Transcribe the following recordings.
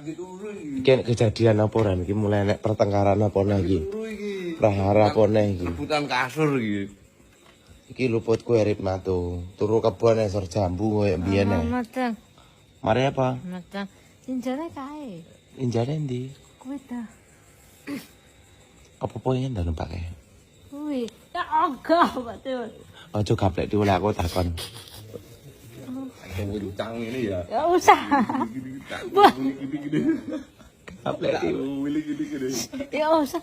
Iki kejadian apa ora iki mulai nek pertengkaran apa lagi? Prahara apa iki? Rebutan kasur iki. Iki luputku Erip Matu. Turu kebon esor jambu koyo mbiyen ae. Matang. Mari apa? Matang. Injane kae. Injane ndi? Kuwi ta. Apa poin ndan pake? Kuwi. Ya ogah, Pak Dewa. Aja gaplek diwele aku takon. Kamu lucang ini ya. Ya usah. Gaplek diwele. Ya usah.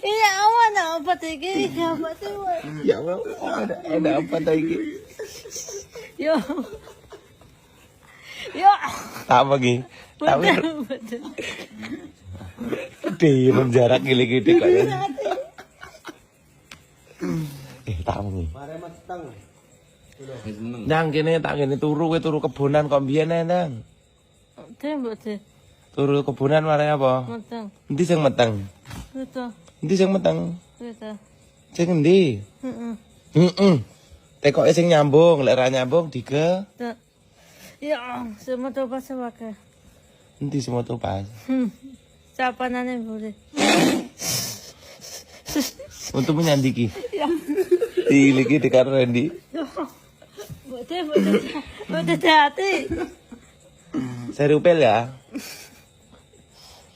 Ya awan apa iki? Ya Pak Dewa. Ya Allah, ada apa ta iki? Yo. Yo. Tak bagi. Tapi di menjarak gile-gile kok ya. Tak bagi. Nang kene tak kene turu kowe turu kebonan kok mbiyen ae nang. Tembok te. Turu kebonan mare apa? Matang. Endi sing meteng? Itu. Endi sing meteng? Itu. Sing endi? Heeh. Heeh. Tekoke sing nyambung, lek ra nyambung dige. Ya, semua tobat sebaka. Endi semua tuh pas. Sapanane boleh. Untuk menyandiki. Ya. Diliki dekat Randy. Bote hati. Serupel ya.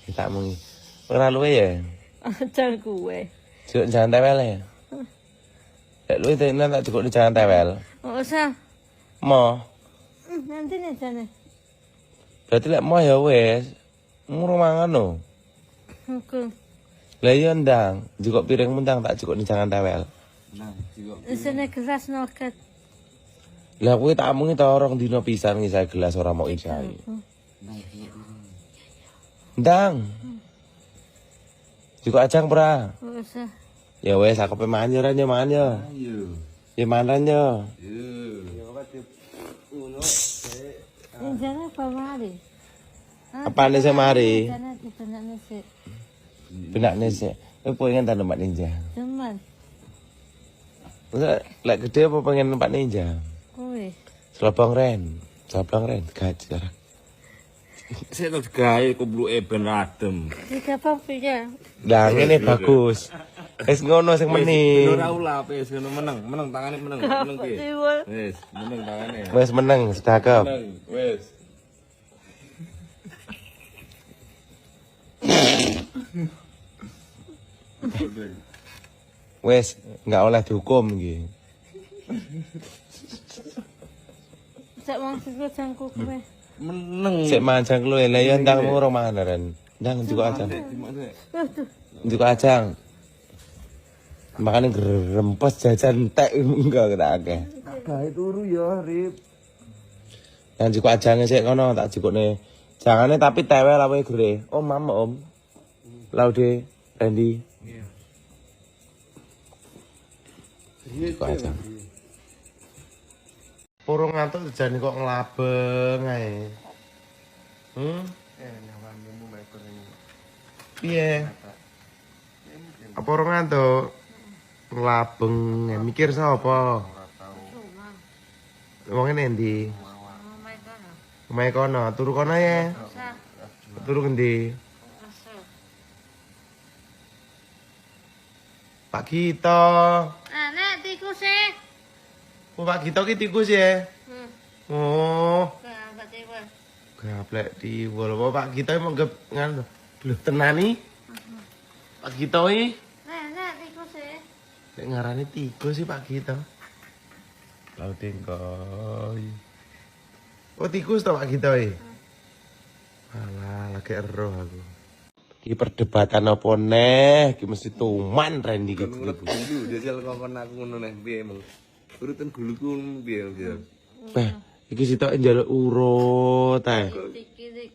Kita mungi. Ora luwe ya. Jangan kue. Jangan tewel ya. Lek luwe tenan tak cukup jangan tewel. Nggak usah. Mo. Nanti nih sana. Berarti lek mo ya wes. Ngurung mangan no. Hukum. Lah iya ndang, cukup piring mundang tak cukup jangan tewel. Nah, juga. Di sana keras noket. Lah kuwi tak mungi ta orang dina pisan ngisah gelas ora mau isai. Ndang. Cukup ajang pra. Nggak usah. Ya wes aku pe mangan yo mangan yo. Ayo. Ya mangan yo. Ini sana apa mari? Apane sing mari? Sana di sana nasi. Benak nese. Kowe pengen ta numpak ninja? Teman. Lek gede apa pengen numpak ninja? Kue. Selobong ren. Gajar. Saya terus gawe kubluke ben adem. Tiga pampinya. Lah ngene bagus. Wis ngono sing meni. Ora ulah wis ngono meneng tangane meneng piye. Wis meneng tangane. Wis meneng sedekap. Meneng wis. Wis enggak oleh dihukum iki. Sak maksudku jangkuk kue. Meneng. Sik manjang lu lah ya ndang ngurung mangan ren. Ndang juga ajang. Juga ajang. Makane grempes jajan entek enggak kena akeh. Gawe turu ya, Rip. Yang juga ajange sik kono tak jukune. Jangane tapi tewel awe gere. Om mam om. Laude Randy. Kok ajang. Purung ngantuk jane kok nglabeng ae. Nyawanmu meter ini. Piye? Apa ora ngantuk? Nglabeng, mikir sapa? Wong endi? Omahe kono, turu kono ya. Turu ngendi? Pak Gito. Anak tikus sih. Oh, Pak Gito ki tikus ya. Oh, Enggak tiba. gaplek di wolo Pak Gito emang ngono. Lho tenani? Pak Gito iki Nah, tikus sih. nek ngarani tikus sih Pak Gito. Lauding koy. Oh tikus to Pak Gito iki. Alah, lagi ero aku. Iki perdebatan apa neh? Iki mesti tuman Randy iki. Dulu jajal kokon aku ngono neh piye emang. Urutan guluku piye piye. Iki sitok njaluk urut ae. Tikilik.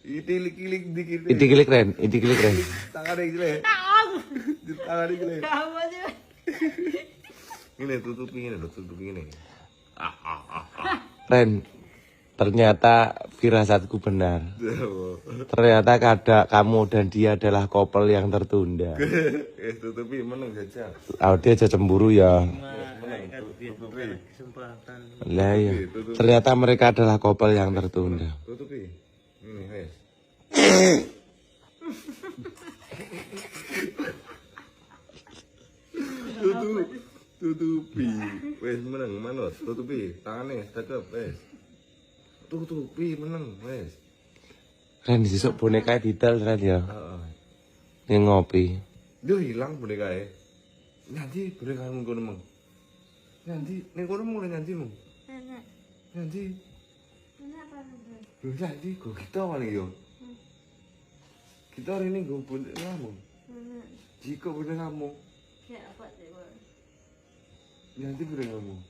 Itilik-ilik dikit. Inti Ren. Tangane iki le. Tangane iki le. Apa sih? Ini tutupi ini. Ren, ternyata firasatku benar. Ternyata kamu dan dia adalah couple yang tertunda. Tutupi meneng jajal. Dia aja cemburu ya. Lah ya. Ternyata mereka adalah couple yang tertunda. Tutupi. Ini wes. tutupi. Wes meneng manut, tutupi. Tangane tetep wes. Tutupi meneng wes. Ren sesuk boneka didal Ren ya. Heeh. Ning ngopi. Yo hilang bonekae. Nyanyi boneka ngono mong. Nyanyi ning kono mung nyanyi mong. Enak. Nyanyi. Enak apa nih? Lho nyanyi go kita paling yo. Kita hari ini go boneka mong. Enak. Jika boneka mong. Kayak apa sih, Bang? Nyanyi boneka mong.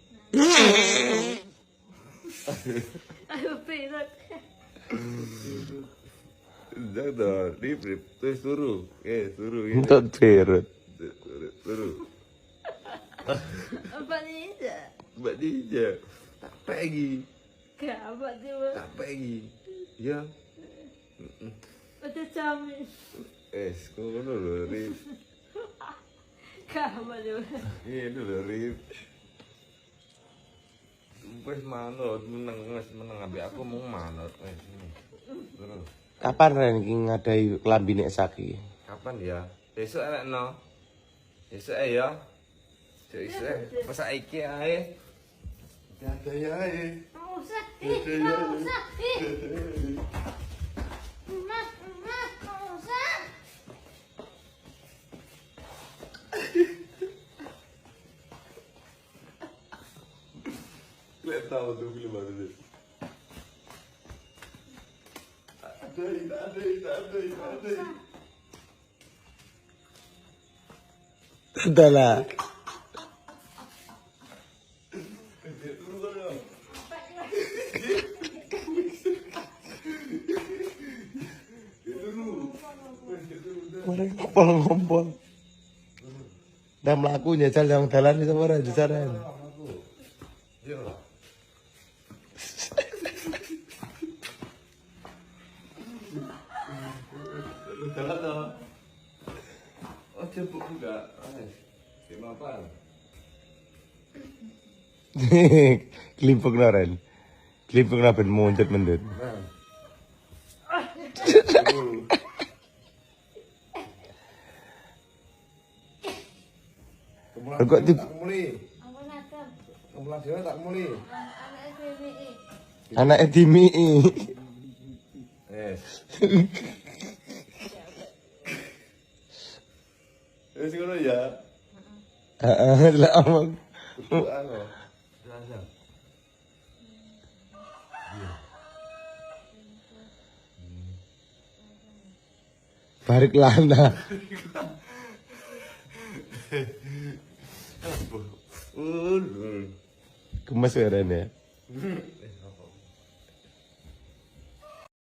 Ayo pirot. Jangan rip terus suruh ini Entot perut. suruh Apa nih? Mbak Dija tak pergi Kayak apa sih, Bang? tak pergi ya Udah camin. kau dulu rip Kayak apa sih, Bang? ini dulu rip wes manut menang ambil aku mau manut wes ini terus Kapan Ren iki ngadai klambi nek Saki? kapan ya besok enak no besok ya besok pas iki ae ada ya ae Nggak usah. Nggak usah. Mas, nggak usah. Lihat tahu tuh film itu. Ada. Adalah. Kemarin ngompol. Dah melaku nyajal yang dalan itu ora jajaran. Iya lah. Jalan toh. Oh jemput enggak. Gimana apa? Klimpuk Ren. Klimpuk ben muncet mendut. Kok tuh Tak muli. Aku nakal. Kemulan dia tak muli. Anak SPBI. anak Edimi. Wis ngono ya. Heeh, lah omong. Berdoa lo. Selasa. Barik lana. Kemas ya Ren ya.